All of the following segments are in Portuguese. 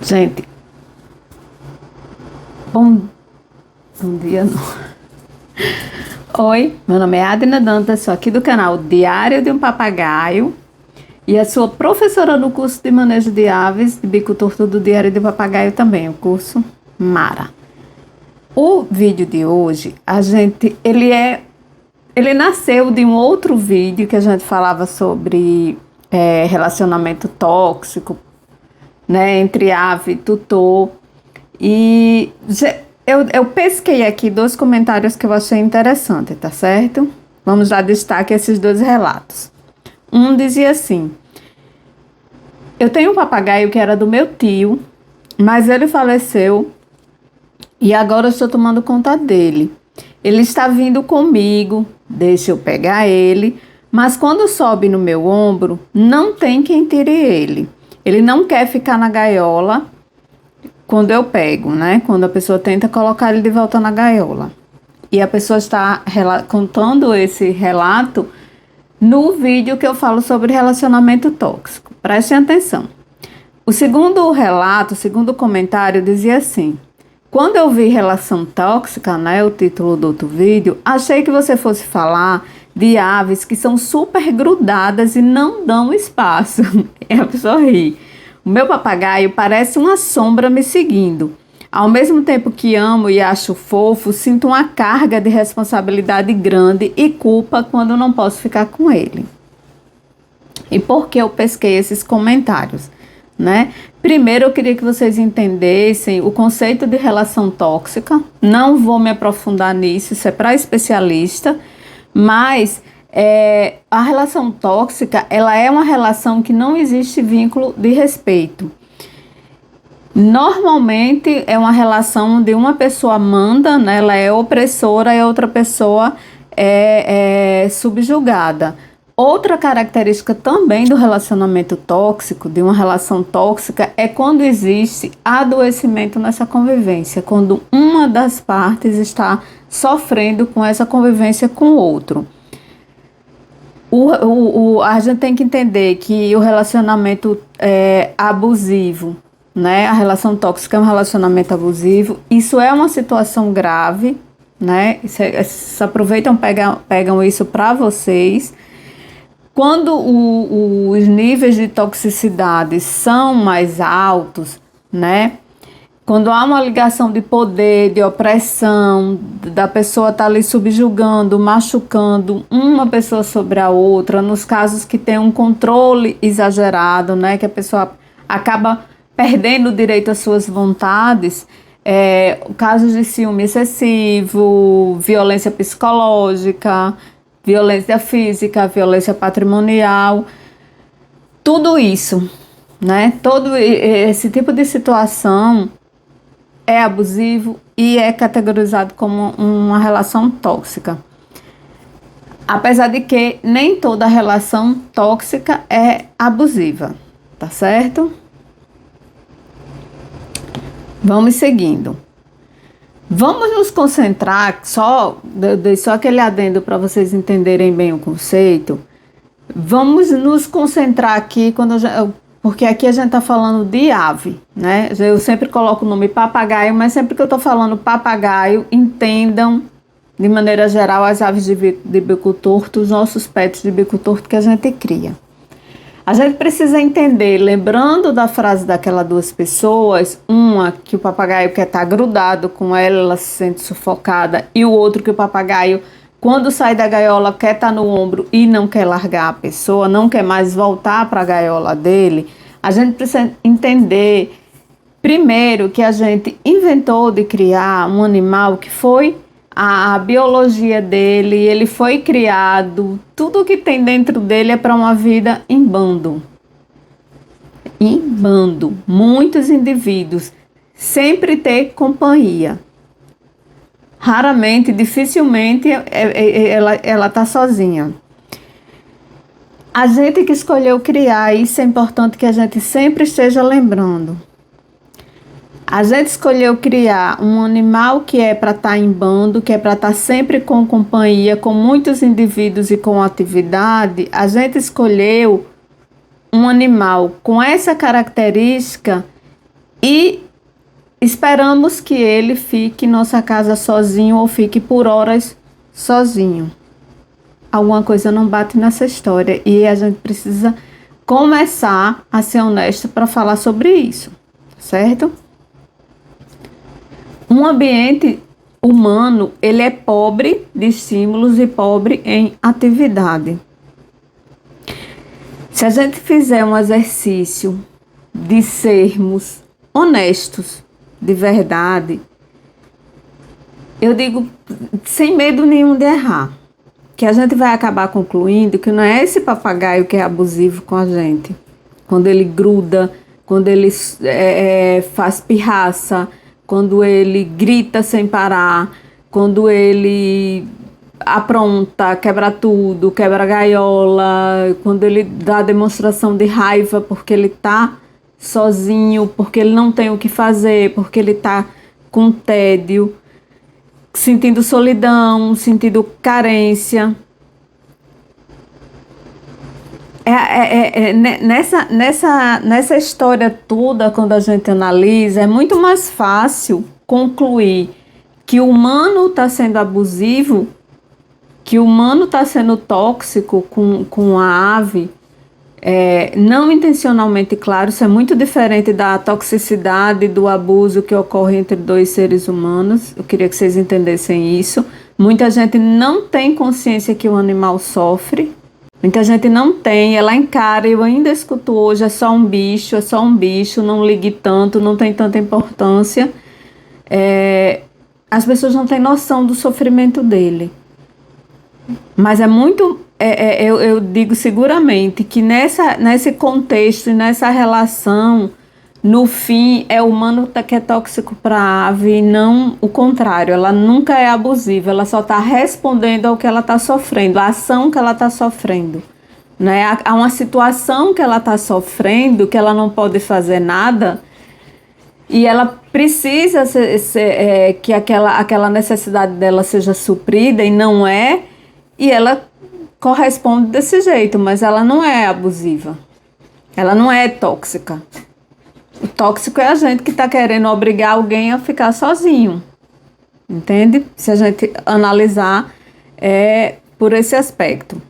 Gente, bom, bom dia não. Oi, meu nome é Adina Dantas, sou aqui do canal Diário de um Papagaio e a sua professora no curso de Manejo de Aves de Bico Torto do Diário de um Papagaio também, o curso Mara. O vídeo de hoje, ele nasceu de um outro vídeo que a gente falava sobre relacionamento tóxico, né, entre ave e tutor. E eu pesquei aqui dois comentários que eu achei interessante, tá certo? Vamos dar destaque a esses dois relatos. Um dizia assim: eu tenho um papagaio que era do meu tio, mas ele faleceu e agora eu estou tomando conta dele. Ele está vindo comigo, deixa eu pegar ele, mas quando sobe no meu ombro, não tem quem tire ele. Ele não quer ficar na gaiola quando eu pego, né? Quando a pessoa tenta colocar ele de volta na gaiola. E a pessoa está contando esse relato no vídeo que eu falo sobre relacionamento tóxico. Prestem atenção. O segundo relato, o segundo comentário dizia assim: quando eu vi relação tóxica, né, o título do outro vídeo, achei que você fosse falar de aves que são super grudadas e não dão espaço. E a pessoa ri. O meu papagaio parece uma sombra me seguindo. Ao mesmo tempo que amo e acho fofo, sinto uma carga de responsabilidade grande e culpa quando não posso ficar com ele. E por que eu pesquei esses comentários, né? Primeiro, eu queria que vocês entendessem o conceito de relação tóxica. Não vou me aprofundar nisso, isso é para especialista, mas a relação tóxica, ela é uma relação que não existe vínculo de respeito. Normalmente é uma relação onde uma pessoa manda, né, ela é opressora e a outra pessoa é subjugada. Outra característica também do relacionamento tóxico, de uma relação tóxica, é quando existe adoecimento nessa convivência, quando uma das partes está sofrendo com essa convivência com o outro. A gente tem que entender que o relacionamento abusivo, né? A relação tóxica é um relacionamento abusivo. Isso é uma situação grave, né? Se aproveitam, pegam isso para vocês. Quando os níveis de toxicidade são mais altos, né? Quando há uma ligação de poder, de opressão, da pessoa estar ali subjugando, machucando uma pessoa sobre a outra, nos casos que tem um controle exagerado, né? Que a pessoa acaba perdendo o direito às suas vontades, casos de ciúme excessivo, violência psicológica, violência física, violência patrimonial, tudo isso, né? Todo esse tipo de situação é abusivo e é categorizado como uma relação tóxica. Apesar de que nem toda relação tóxica é abusiva, tá certo? Vamos seguindo. Vamos nos concentrar, dei só aquele adendo para vocês entenderem bem o conceito. Vamos nos concentrar aqui, porque aqui a gente está falando de ave, né? Eu sempre coloco o nome papagaio, mas sempre que eu estou falando papagaio, entendam, de maneira geral, as aves de bico torto, os nossos pets de bico torto que a gente cria. A gente precisa entender, lembrando da frase daquelas duas pessoas, uma que o papagaio quer estar grudado com ela se sente sufocada, e o outro que o papagaio, quando sai da gaiola, quer estar no ombro e não quer largar a pessoa, não quer mais voltar para a gaiola dele. A gente precisa entender, primeiro, que a gente inventou de criar um animal que foi a biologia dele, ele foi criado, tudo que tem dentro dele é para uma vida em bando. Em bando, muitos indivíduos, sempre ter companhia. Raramente, dificilmente, ela está sozinha. A gente que escolheu criar, isso é importante que a gente sempre esteja lembrando. A gente escolheu criar um animal que é para estar em bando, que é para estar sempre com companhia, com muitos indivíduos e com atividade. A gente escolheu um animal com essa característica e esperamos que ele fique em nossa casa sozinho ou fique por horas sozinho. Alguma coisa não bate nessa história e a gente precisa começar a ser honesto para falar sobre isso, certo? Um ambiente humano, ele é pobre de estímulos e pobre em atividade. Se a gente fizer um exercício de sermos honestos, de verdade, eu digo sem medo nenhum de errar, que a gente vai acabar concluindo que não é esse papagaio que é abusivo com a gente, quando ele gruda, quando ele faz pirraça, quando ele grita sem parar, quando ele apronta, quebra tudo, quebra a gaiola, quando ele dá demonstração de raiva porque ele tá sozinho, porque ele não tem o que fazer, porque ele tá com tédio, sentindo solidão, sentindo carência. Nessa história toda, quando a gente analisa, é muito mais fácil concluir que o humano está sendo abusivo, que o humano está sendo tóxico com a ave, não intencionalmente, claro, isso é muito diferente da toxicidade, do abuso que ocorre entre dois seres humanos. Eu queria que vocês entendessem isso. Muita gente não tem consciência que o animal sofre. Muita gente não tem, ela encara, eu ainda escuto hoje, é só um bicho, não ligue tanto, não tem tanta importância. As pessoas não têm noção do sofrimento dele. Mas é muito, eu digo seguramente que nesse contexto e nessa relação, no fim, é o humano que é tóxico para a ave e não o contrário. Ela nunca é abusiva, ela só está respondendo ao que ela está sofrendo, a ação que ela está sofrendo. Né? Há uma situação que ela está sofrendo, que ela não pode fazer nada, e ela precisa que aquela necessidade dela seja suprida, e não é, e ela corresponde desse jeito, mas ela não é abusiva, ela não é tóxica. O tóxico é a gente que está querendo obrigar alguém a ficar sozinho, entende? Se a gente analisar por esse aspecto.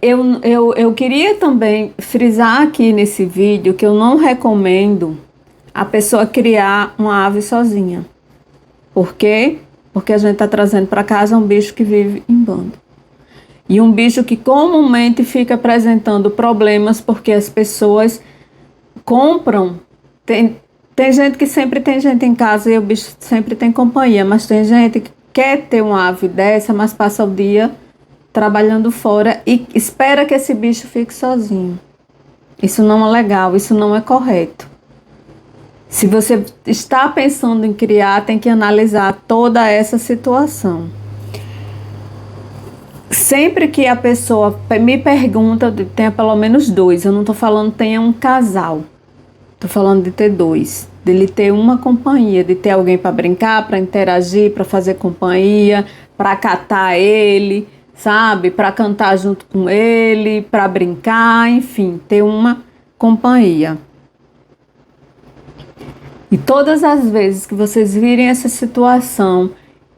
Eu queria também frisar aqui nesse vídeo que eu não recomendo a pessoa criar uma ave sozinha. Por quê? Porque a gente está trazendo para casa um bicho que vive em bando. E um bicho que comumente fica apresentando problemas porque as pessoas compram. Tem gente que sempre tem gente em casa e o bicho sempre tem companhia, mas tem gente que quer ter uma ave dessa, mas passa o dia trabalhando fora e espera que esse bicho fique sozinho. Isso não é legal, isso não é correto. Se você está pensando em criar, tem que analisar toda essa situação. Sempre que a pessoa me pergunta, tenha pelo menos 2, eu não estou falando tenha um casal, estou falando de ter 2, dele ter uma companhia, de ter alguém para brincar, para interagir, para fazer companhia, para acatar ele, sabe, para cantar junto com ele, para brincar, enfim, ter uma companhia. E todas as vezes que vocês virem essa situação,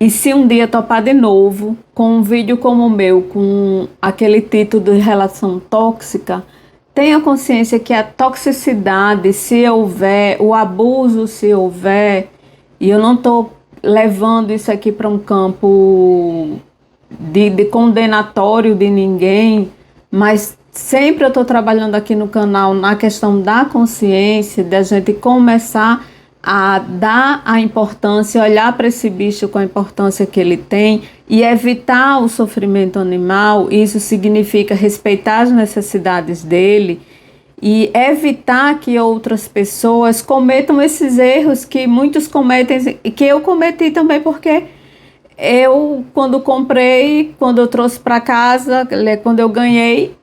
e se um dia topar de novo com um vídeo como o meu, com aquele título de relação tóxica, tenha consciência que a toxicidade, se houver, o abuso, se houver, e eu não estou levando isso aqui para um campo de condenatório de ninguém, mas sempre eu estou trabalhando aqui no canal na questão da consciência, da gente começar a dar a importância, olhar para esse bicho com a importância que ele tem e evitar o sofrimento animal. Isso significa respeitar as necessidades dele e evitar que outras pessoas cometam esses erros que muitos cometem e que eu cometi também, porque eu, quando comprei, quando eu trouxe para casa, quando eu ganhei,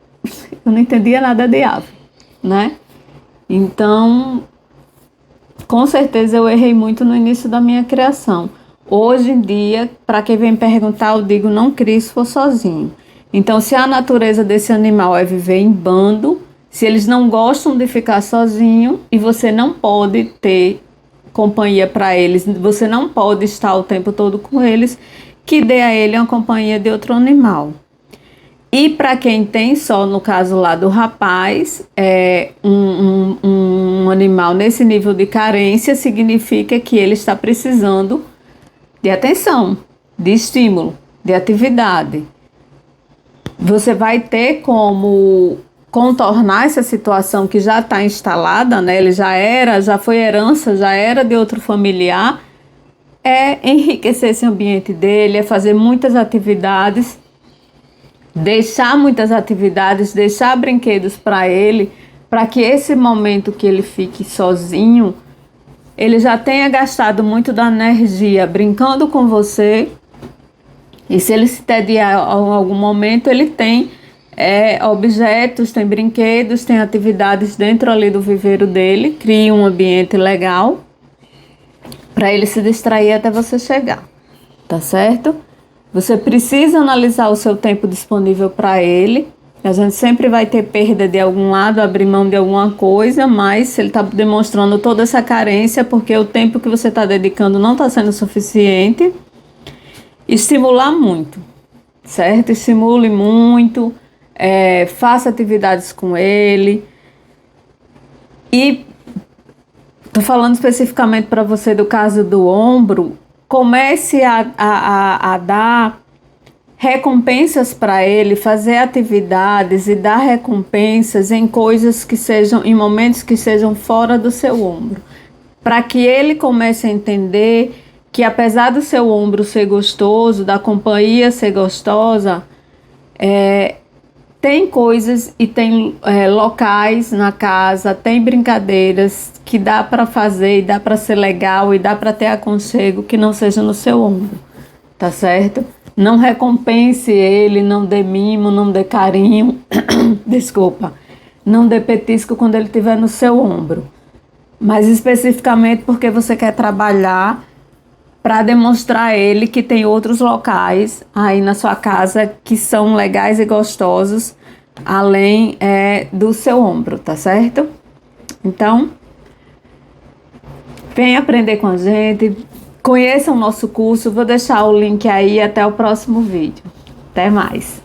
eu não entendia nada de ave, né? Então, com certeza eu errei muito no início da minha criação. Hoje em dia, para quem vem perguntar, eu digo, não crie se for sozinho. Então, se a natureza desse animal é viver em bando, Se eles não gostam de ficar sozinho e você não pode ter companhia para eles, você não pode estar o tempo todo com eles, que dê a ele uma companhia de outro animal. E para quem tem só, no caso lá do rapaz, um animal nesse nível de carência significa que ele está precisando de atenção, de estímulo, de atividade. Você vai ter como contornar essa situação que já está instalada, né? Ele já foi herança, já era de outro familiar, é enriquecer esse ambiente dele, é fazer muitas atividades, deixar brinquedos para ele, para que esse momento que ele fique sozinho, ele já tenha gastado muito da energia brincando com você, e se ele se tediar em algum momento, ele tem objetos, tem brinquedos, tem atividades dentro ali do viveiro dele, cria um ambiente legal para ele se distrair até você chegar, tá certo? Você precisa analisar o seu tempo disponível para ele. A gente sempre vai ter perda de algum lado, abrir mão de alguma coisa, mas se ele está demonstrando toda essa carência, porque o tempo que você está dedicando não está sendo suficiente, estimular muito, certo? Estimule muito, faça atividades com ele. E estou falando especificamente para você do caso do ombro, comece a dar recompensas para ele, fazer atividades e dar recompensas em coisas que sejam, em momentos que sejam fora do seu ombro, para que ele comece a entender que apesar do seu ombro ser gostoso, da companhia ser gostosa, tem coisas e tem locais na casa, tem brincadeiras que dá para fazer e dá para ser legal e dá para ter aconchego que não seja no seu ombro, tá certo? Não recompense ele, não dê mimo, não dê carinho, desculpa, não dê petisco quando ele estiver no seu ombro, mas especificamente porque você quer trabalhar para demonstrar a ele que tem outros locais aí na sua casa que são legais e gostosos, além do seu ombro, tá certo? Então, vem aprender com a gente, conheça o nosso curso, vou deixar o link aí, até o próximo vídeo. Até mais!